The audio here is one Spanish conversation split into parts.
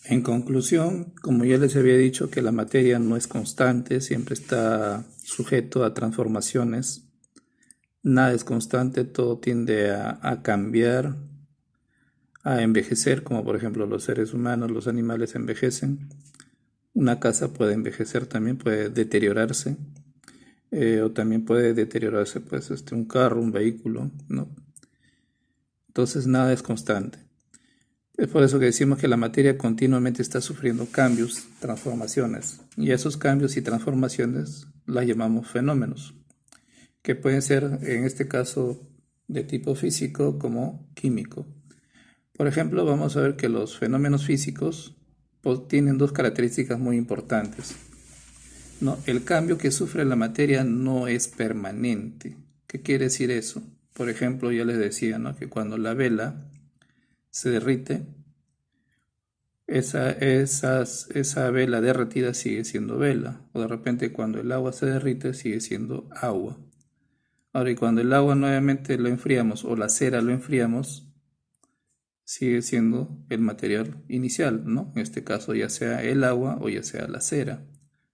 En conclusión, como ya les había dicho que la materia no es constante, siempre está sujeto a transformaciones, nada es constante, todo tiende a cambiar, a envejecer, como por ejemplo los seres humanos, los animales envejecen. Una casa puede envejecer también, puede deteriorarse, o también puede deteriorarse pues un carro, un vehículo, ¿no? Entonces nada es constante. Es por eso que decimos que la materia continuamente está sufriendo cambios, transformaciones, y esos cambios y transformaciones las llamamos fenómenos, que pueden ser en este caso de tipo físico como químico. Por ejemplo, vamos a ver que los fenómenos físicos tienen dos características muy importantes, ¿no? El cambio que sufre la materia no es permanente. ¿Qué quiere decir eso? Por ejemplo, ya les decía, ¿no?, que cuando la vela se derrite, esa vela derretida sigue siendo vela. O de repente cuando el agua se derrite sigue siendo agua. Ahora, y cuando el agua nuevamente lo enfriamos o la cera lo enfriamos, sigue siendo el material inicial, ¿no? En este caso ya sea el agua o ya sea la cera.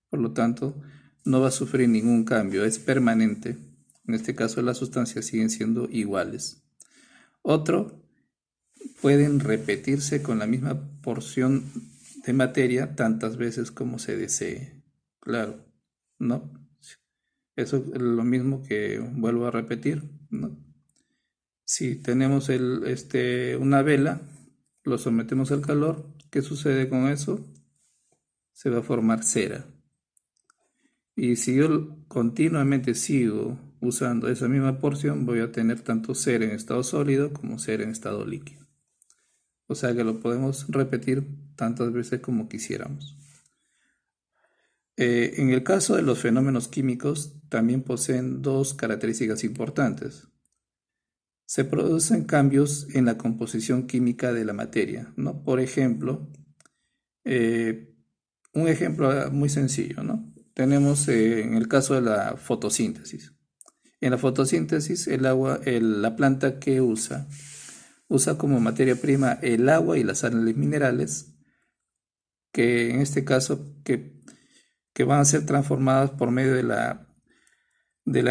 Por lo tanto, no va a sufrir ningún cambio, es permanente. En este caso las sustancias siguen siendo iguales. Otro, pueden repetirse con la misma porción de materia tantas veces como se desee. Claro, ¿no? Eso es lo mismo que vuelvo a repetir, ¿no? Si tenemos una vela, lo sometemos al calor, ¿qué sucede con eso? Se va a formar cera. Y si yo continuamente sigo usando esa misma porción, voy a tener tanto cera en estado sólido como cera en estado líquido. O sea que lo podemos repetir tantas veces como quisiéramos. En el caso de los fenómenos químicos, también poseen dos características importantes. Se producen cambios en la composición química de la materia, ¿no? Por ejemplo, un ejemplo muy sencillo, ¿no? Tenemos en el caso de la fotosíntesis. En la fotosíntesis, la planta que usa como materia prima el agua y las sales minerales, que en este caso que van a ser transformadas por medio de la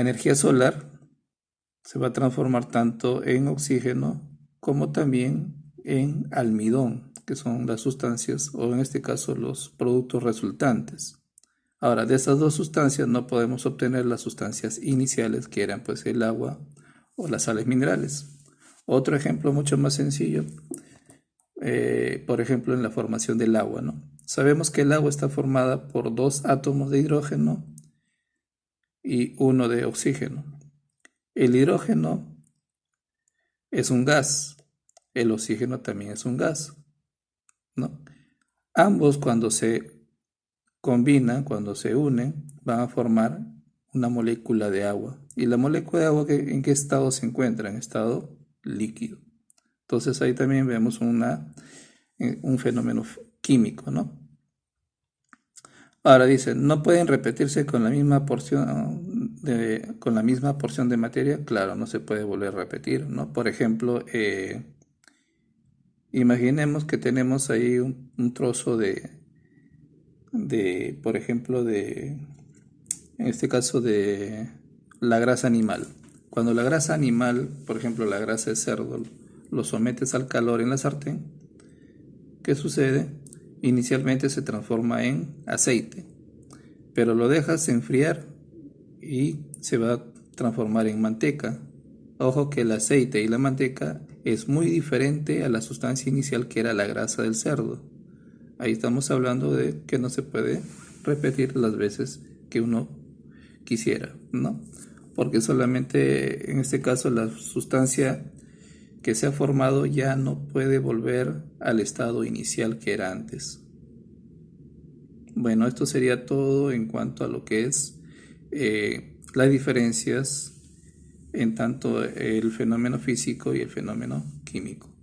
energía solar. Se va a transformar tanto en oxígeno como también en almidón, que son las sustancias, o en este caso los productos resultantes. Ahora, de esas dos sustancias no podemos obtener las sustancias iniciales, que eran pues el agua o las sales minerales. Otro ejemplo mucho más sencillo, por ejemplo, en la formación del agua, ¿no? Sabemos que el agua está formada por dos átomos de hidrógeno y uno de oxígeno. El hidrógeno es un gas, el oxígeno también es un gas, ¿no? Ambos cuando se combinan, cuando se unen, van a formar una molécula de agua. ¿Y la molécula de agua en qué estado se encuentra? En estado líquido. Entonces ahí también vemos un fenómeno químico, ¿no? Ahora dice, no pueden repetirse con la misma porción de materia. Claro, no se puede volver a repetir, ¿no? Por ejemplo, imaginemos que tenemos ahí un trozo por ejemplo, en este caso de la grasa animal. Cuando la grasa animal, por ejemplo, la grasa de cerdo, lo sometes al calor en la sartén, ¿qué sucede? Inicialmente se transforma en aceite, pero lo dejas enfriar y se va a transformar en manteca. Ojo que el aceite y la manteca es muy diferente a la sustancia inicial que era la grasa del cerdo. Ahí estamos hablando de que no se puede repetir las veces que uno quisiera, ¿no? Porque solamente en este caso la sustancia que se ha formado ya no puede volver al estado inicial que era antes. Bueno, esto sería todo en cuanto a lo que es las diferencias en tanto el fenómeno físico y el fenómeno químico.